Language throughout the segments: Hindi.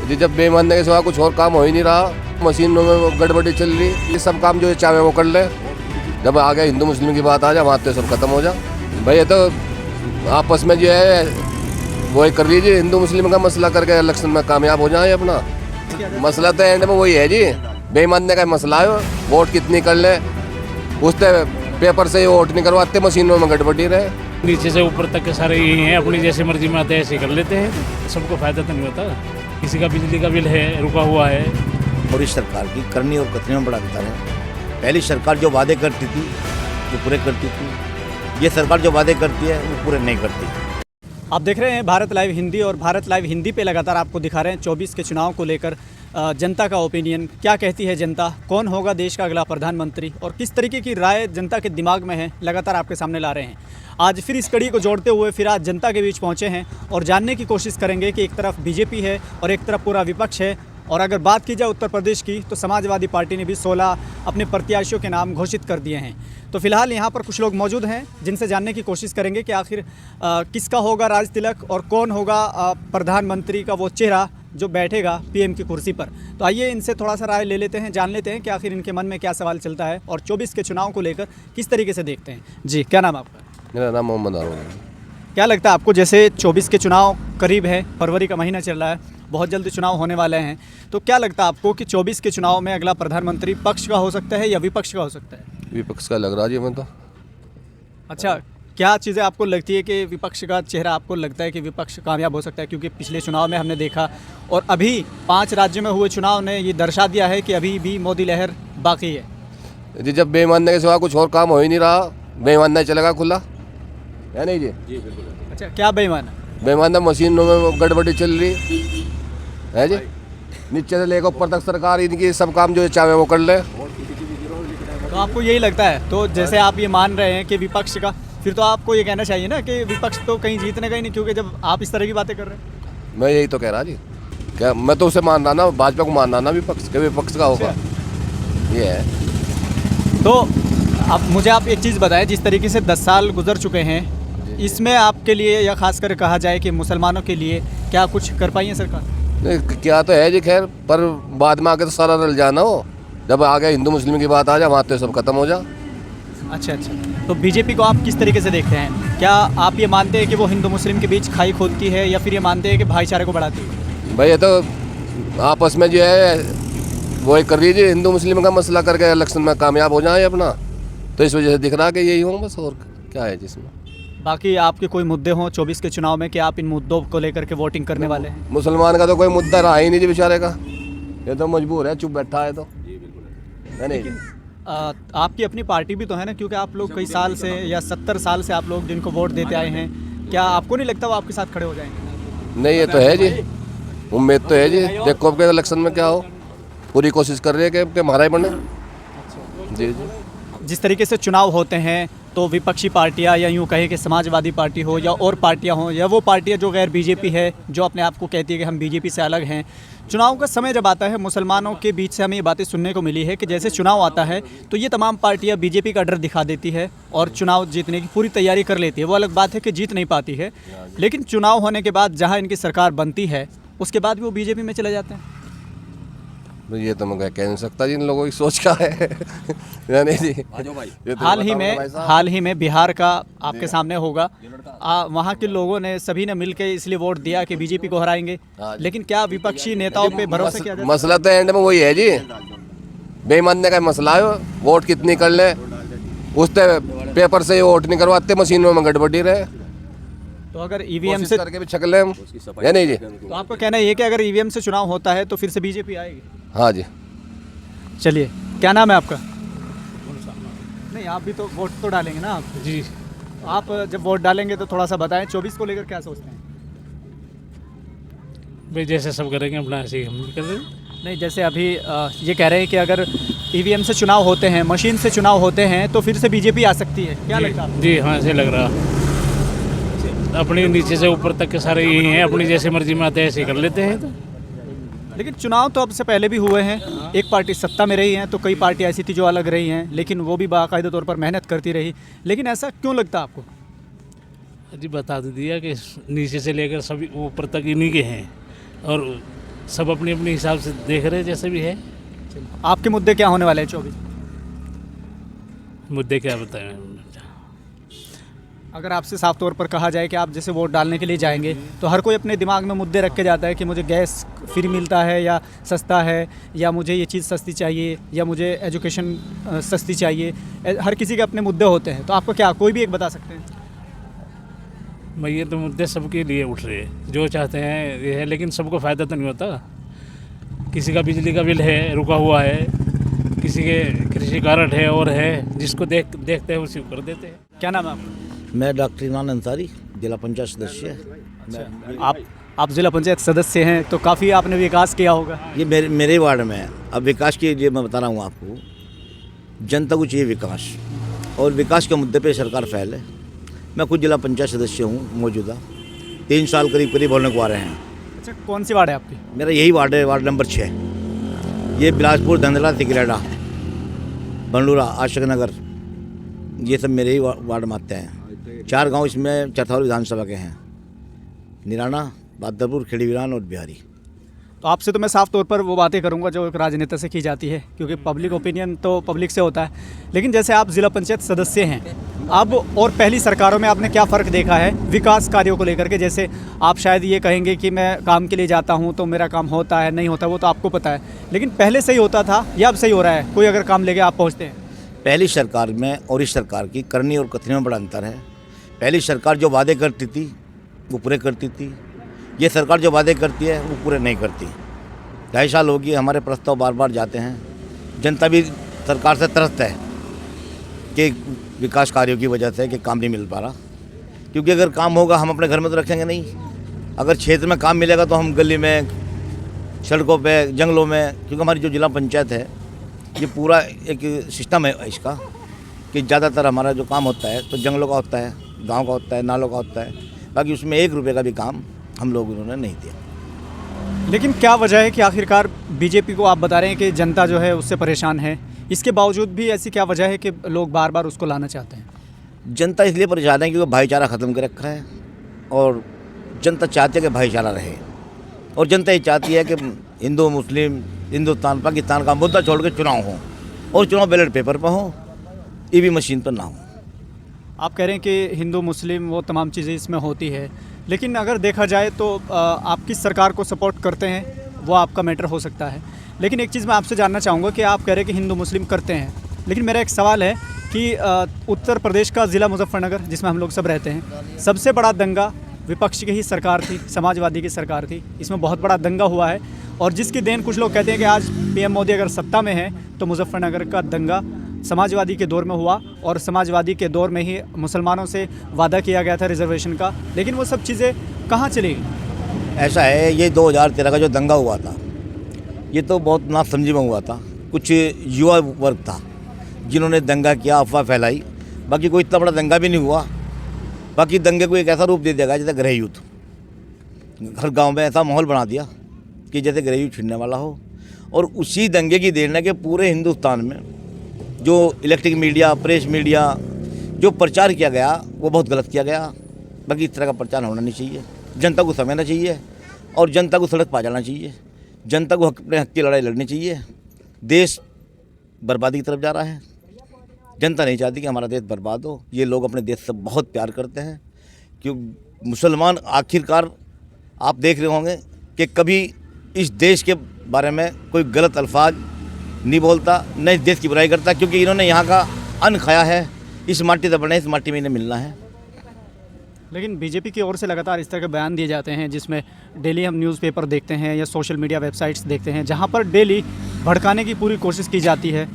जी जब बेईमानी के सिवा कुछ और काम हो ही नहीं रहा, मशीनों में गड़बड़ी चल रही, ये सब काम जो चाहे वो कर ले। जब आ गया हिंदू मुस्लिम की बात आ जाए वहाँ तो सब खत्म हो जाए। भाई ये तो आपस में जो है वही कर लीजिए, हिंदू मुस्लिम का मसला करके इलेक्शन में कामयाब हो जाए अपना। मसला तो एंड में वही है जी, बेईमानी का मसला है। वोट कितनी कर ले, उससे पेपर से वोट नहीं करवाते, मशीनों में गड़बड़ी रहे। नीचे से ऊपर तक के सारे यही हैं, अपनी जैसे मर्जी में आते हैं ऐसे कर लेते हैं। सबको फायदा तो नहीं होता। किसी का बिजली का बिल है रुका हुआ है। और इस सरकार की करनी और कतनी में बड़ा अंतर है। पहली सरकार जो वादे करती थी वो पूरे करती थी, ये सरकार जो वादे करती है वो पूरे नहीं करती। आप देख रहे हैं भारत लाइव हिंदी, और भारत लाइव हिंदी पे लगातार आपको दिखा रहे हैं 24 के चुनाव को लेकर जनता का ओपिनियन। क्या कहती है जनता, कौन होगा देश का अगला प्रधानमंत्री और किस तरीके की राय जनता के दिमाग में है, लगातार आपके सामने ला रहे हैं। आज फिर इस कड़ी को जोड़ते हुए फिर आज जनता के बीच पहुंचे हैं और जानने की कोशिश करेंगे कि एक तरफ बीजेपी है और एक तरफ पूरा विपक्ष है। और अगर बात की जाए उत्तर प्रदेश की तो समाजवादी पार्टी ने भी 16 अपने प्रत्याशियों के नाम घोषित कर दिए हैं। तो फिलहाल यहाँ पर कुछ लोग मौजूद हैं जिनसे जानने की कोशिश करेंगे कि आखिर किसका होगा राज तिलक और कौन होगा प्रधानमंत्री का वो चेहरा जो बैठेगा पीएम की कुर्सी पर। तो आइए इनसे थोड़ा सा राय ले लेते हैं, जान लेते हैं कि आखिर इनके मन में क्या सवाल चलता है और 24 के चुनाव को लेकर किस तरीके से देखते हैं। जी, क्या नाम आपका? मेरा नाम मोहम्मद आरोन है। क्या लगता है आपको, जैसे 24 के चुनाव करीब है, फरवरी का महीना चल रहा है, बहुत जल्द चुनाव होने वाले हैं, तो क्या लगता है आपको कि 24 के चुनाव में अगला प्रधानमंत्री पक्ष का हो सकता है या विपक्ष का हो सकता है? विपक्ष का लग रहा जी मैं तो। अच्छा, क्या चीज़ें आपको लगती है कि विपक्ष का चेहरा आपको लगता है कि विपक्ष कामयाब हो सकता है? क्योंकि पिछले चुनाव में हमने देखा और अभी 5 राज्यों में हुए चुनाव ने ये दर्शा दिया है कि अभी भी मोदी लहर बाकी है। जी जब बेईमानी के सिवा कुछ और काम हो ही नहीं रहा, बेईमानी चलेगा खुला है नहीं जी? जी बिल्कुल। अच्छा, क्या बेईमान है? बेईमानी मशीनों में गड़बड़ी चल रही है जी, नीचे से लेकर ऊपर तक सरकार इनकी सब काम जो चाहे वो कर ले। तो आपको यही लगता है? तो जैसे आप ये मान रहे हैं कि विपक्ष का, फिर तो आपको ये कहना चाहिए ना कि विपक्ष तो कहीं जीतने का ही नहीं, क्योंकि जब आप इस तरह की बातें कर रहे हैं। मैं यही तो कह रहा जी, क्या मैं तो उसे मान रहा ना, भाजपा को मान रहा ना विपक्ष के, विपक्ष का होगा ये है। तो अब मुझे आप एक चीज़ बताएं, जिस तरीके से 10 साल गुजर चुके हैं, इसमें आपके लिए या खासकर कहा जाए कि मुसलमानों के लिए क्या कुछ कर पाई है सरकार? नहीं क्या तो है जी, खैर पर बाद में आके तो सारा रल जाना हो। जब आ गया हिंदू मुस्लिम की बात आ जाए वहाँ तो सब खत्म हो जाए। अच्छा, तो बीजेपी को आप किस तरीके से देखते हैं? क्या आप ये मानते हैं कि वो हिंदू मुस्लिम के बीच खाई खोदती है या फिर ये मानते हैं कि भाईचारे को बढ़ाती है? भाई ये तो आपस में जो है वही कर लीजिए, हिंदू मुस्लिम का मसला करके इलेक्शन में कामयाब हो जाए अपना। तो इस वजह से दिख रहा कि यही हो बस, और क्या है जिसमें। बाकी आपके कोई मुद्दे हों 24 के चुनाव में कि आप इन मुद्दों को लेकर के वोटिंग करने वाले हैं? मुसलमान का तो कोई मुद्दा रहा ही नहीं जी बेचारे का, ये तो मजबूर है, चुप बैठा है तो है नहीं। आपकी अपनी पार्टी भी तो है ना, क्योंकि आप लोग कई साल से या 70 साल से आप लोग जिनको वोट देते आए हैं, क्या आपको नहीं लगता वो आपके साथ खड़े हो जाएंगे? नहीं ये तो है जी, उम्मीद तो है जी, देखो अब इलेक्शन में क्या हो, पूरी कोशिश कर रही है कि हमारा ही बने। जी जी। जिस तरीके से चुनाव होते हैं तो विपक्षी पार्टियां या यूं कहे कि समाजवादी पार्टी हो या और पार्टियां हों या वो पार्टियां जो गैर बीजेपी है, जो अपने आप को कहती है कि हम बीजेपी से अलग हैं, चुनाव का समय जब आता है मुसलमानों के बीच से हमें ये बातें सुनने को मिली है कि जैसे चुनाव आता है तो ये तमाम पार्टियां बीजेपी का डर दिखा देती है और चुनाव जीतने की पूरी तैयारी कर लेती है। वो अलग बात है कि जीत नहीं पाती है, लेकिन चुनाव होने के बाद जहाँ इनकी सरकार बनती है उसके बाद भी वो बीजेपी में चले जाते हैं। ये तो मैं कह नहीं सकता जी इन लोगों की सोच क्या है यानी जी। तो हाल ही में बिहार का आपके सामने होगा, वहाँ के लोगों ने सभी ने मिलकर इसलिए वोट दिया कि बीजेपी को हराएंगे, लेकिन क्या विपक्षी नेताओं पे भरोसा किया जाए? मसला तो एंड में वही है जी, बेईमानी का मसला है। वोट कितनी कर ले, उससे पेपर से वोट नहीं करवाते, मशीनों में गड़बड़ी रहे। तो अगर ईवीएम से करके भी छक ले हम या नहीं जी? तो आपका कहना ये कि अगर ईवीएम से चुनाव होता है तो फिर से बीजेपी आएगी? हाँ जी। चलिए, क्या नाम है आपका? नहीं, आप भी तो वोट तो डालेंगे ना आप? जी। आप जब वोट डालेंगे तो थोड़ा सा बताएं 24 को लेकर क्या सोचते हैं? भाई जैसे सब करेंगे अपना ऐसे ही हम भी कर रहे हैं। नहीं, जैसे अभी ये कह रहे हैं कि अगर ईवीएम से चुनाव होते हैं, मशीन से चुनाव होते हैं तो फिर से बीजेपी आ सकती है, क्या लगता है? जी हाँ, ऐसे लग रहा। अपनी नीचे से ऊपर तक के सारे यही हैं, अपनी जैसे मर्जी में आते हैं ऐसे कर लेते हैं। तो लेकिन चुनाव तो अब से पहले भी हुए हैं, एक पार्टी सत्ता में रही है तो कई पार्टी ऐसी थी जो अलग रही हैं, लेकिन वो भी बाकायदा तौर पर मेहनत करती रही। लेकिन ऐसा क्यों लगता है आपको? जी बता तो दिया कि नीचे से लेकर सभी ऊपर तक इन्हीं के हैं और सब अपनी अपनी हिसाब से देख रहे हैं जैसे भी है। आपके मुद्दे क्या होने वाले हैं 24? मुद्दे क्या बताएं। अगर आपसे साफ तौर पर कहा जाए कि आप जैसे वोट डालने के लिए जाएंगे तो हर कोई अपने दिमाग में मुद्दे रख के जाता है कि मुझे गैस फ्री मिलता है या सस्ता है, या मुझे ये चीज़ सस्ती चाहिए, या मुझे एजुकेशन सस्ती चाहिए। हर किसी के अपने मुद्दे होते हैं, तो आपको क्या कोई भी एक बता सकते हैं? भाई ये तो मुद्दे सबके लिए उठ रहे हैं, जो चाहते हैं ये है, लेकिन सबको फ़ायदा तो नहीं होता। किसी का बिजली का बिल है रुका हुआ है, किसी के कृषि कार्ड है और है, जिसको देखते हैं उसी को कर देते हैं। क्या नाम है आपका? मैं डॉक्टर इमरान अंसारी, जिला पंचायत सदस्य। आप जिला पंचायत सदस्य हैं तो काफ़ी आपने विकास किया होगा। ये मेरे वार्ड में है। अब विकास के लिए मैं बता रहा हूँ आपको, जनता को चाहिए विकास, और विकास के मुद्दे पे सरकार फेल है। मैं खुद जिला पंचायत सदस्य हूँ मौजूदा, 3 साल करीब होने को आ रहे हैं। अच्छा, कौन सी वार्ड है आपकी? मेरा यही वार्ड है, वार्ड नंबर 6। ये बिलासपुर, धंधला, तिकरेड़ा, बंडूरा, आशक नगर, ये सब मेरे ही वार्ड में आते हैं। 4 गांव इसमें चरथौली विधानसभा के हैं, निराना, बादरपुर, खेड़ीवीरान और बिहारी। तो आपसे तो मैं साफ तौर पर वो बातें करूंगा जो एक राजनेता से की जाती है, क्योंकि पब्लिक ओपिनियन तो पब्लिक से होता है। लेकिन जैसे आप जिला पंचायत सदस्य हैं, अब और पहली सरकारों में आपने क्या फ़र्क देखा है विकास कार्यों को लेकर के? जैसे आप शायद ये कहेंगे कि मैं काम के लिए जाता हूँ तो मेरा काम होता है, नहीं होता वो तो आपको पता है, लेकिन पहले सही होता था या अब सही हो रहा है? कोई अगर काम लेके आप पहुँचते हैं? पहली सरकार में और इस सरकार की करनी और कथनी में बड़ा अंतर है। पहली सरकार जो वादे करती थी वो पूरे करती थी, ये सरकार जो वादे करती है वो पूरे नहीं करती। 2.5 साल हो गए, हमारे प्रस्ताव बार बार जाते हैं, जनता भी सरकार से त्रस्त है कि विकास कार्यों की वजह से कि काम नहीं मिल पा रहा। क्योंकि अगर काम होगा हम अपने घर में तो रखेंगे नहीं, अगर क्षेत्र में काम मिलेगा तो हम गली में, सड़कों पे, जंगलों में, क्योंकि हमारी जो जिला पंचायत है ये पूरा एक सिस्टम है इसका कि ज़्यादातर हमारा जो काम होता है तो जंगलों का होता है, गांव का होता है, नालों का होता है, बाकी उसमें 1 रुपये का भी काम हम लोग उन्होंने नहीं दिया। लेकिन क्या वजह है कि आखिरकार बीजेपी को आप बता रहे हैं कि जनता जो है उससे परेशान है, इसके बावजूद भी ऐसी क्या वजह है कि लोग बार बार उसको लाना चाहते हैं? जनता इसलिए परेशान है क्योंकि भाईचारा ख़त्म कर रखा है, और जनता चाहती है कि भाईचारा रहे, और जनता ये चाहती है कि हिंदू मुस्लिम, हिंदुस्तान पाकिस्तान का मुद्दा छोड़ के चुनाव हो, और चुनाव बैलेट पेपर पर हो, ईवी मशीन पर ना हो। आप कह रहे हैं कि हिंदू मुस्लिम वो तमाम चीज़ें इसमें होती है, लेकिन अगर देखा जाए तो आप किस सरकार को सपोर्ट करते हैं वो आपका मैटर हो सकता है। लेकिन एक चीज़ मैं आपसे जानना चाहूँगा कि आप कह रहे हैं कि हिंदू मुस्लिम करते हैं, लेकिन मेरा एक सवाल है कि उत्तर प्रदेश का ज़िला मुजफ्फरनगर जिसमें हम लोग सब रहते हैं, सबसे बड़ा दंगा विपक्ष की ही सरकार थी, समाजवादी की सरकार थी, इसमें बहुत बड़ा दंगा हुआ है, और जिसकी देन कुछ लोग कहते हैं कि आज पीएम मोदी अगर सत्ता में है तो मुजफ्फरनगर का दंगा समाजवादी के दौर में हुआ, और समाजवादी के दौर में ही मुसलमानों से वादा किया गया था रिजर्वेशन का, लेकिन वो सब चीज़ें कहाँ चली गई? ऐसा है, ये 2013 का जो दंगा हुआ था ये तो बहुत नासमझी में हुआ था। कुछ युवा वर्ग था जिन्होंने दंगा किया, अफवाह फैलाई, बाकी कोई इतना बड़ा दंगा भी नहीं हुआ। बाकी दंगे को एक ऐसा रूप दे दिया गया जैसे गृह युद्ध, हर गांव में ऐसा माहौल बना दिया कि जैसे गृह युद्ध छिड़ने वाला हो, और उसी दंगे की देन है कि पूरे हिंदुस्तान में जो इलेक्ट्रिक मीडिया, प्रेस मीडिया, जो प्रचार किया गया वो बहुत गलत किया गया। बाकी इस तरह का प्रचार होना नहीं चाहिए, जनता को समझना चाहिए और जनता को सड़क पा जाना चाहिए, जनता को अपने हक की लड़ाई लड़नी चाहिए। देश बर्बादी की तरफ जा रहा है, जनता नहीं चाहती कि हमारा देश बर्बाद हो। ये लोग अपने देश से बहुत प्यार करते हैं, क्यों मुसलमान आखिरकार आप देख रहे होंगे कि कभी इस देश के बारे में कोई गलत अल्फाज नहीं बोलता, न इस देश की बुराई करता, क्योंकि इन्होंने यहाँ का अन्न खाया है, इस माटी से बने, इस माटी में इन्हें मिलना है। लेकिन बीजेपी की ओर से लगातार इस तरह के बयान दिए जाते हैं जिसमें डेली हम न्यूज़पेपर देखते हैं या सोशल मीडिया वेबसाइट्स देखते हैं जहां पर डेली भड़काने की पूरी कोशिश की जाती है,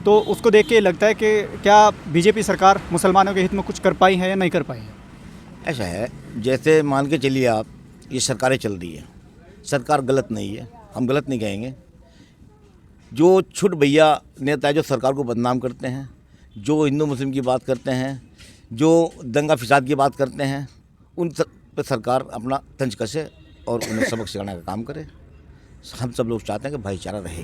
तो उसको देख के लगता है कि क्या बीजेपी सरकार मुसलमानों के हित में कुछ कर पाई है या नहीं कर पाई है? ऐसा है, जैसे मान के चलिए आप, ये सरकारें चल रही है, सरकार गलत नहीं है, हम गलत नहीं कहेंगे। जो छुट भैया नेता है जो सरकार को बदनाम करते हैं, जो हिंदू मुस्लिम की बात करते हैं, जो दंगा फिसाद की बात करते हैं, उन पर सरकार अपना तंज कसे और उन्हें सबक सिखाने का काम करे। हम सब लोग चाहते हैं कि भाईचारा रहे।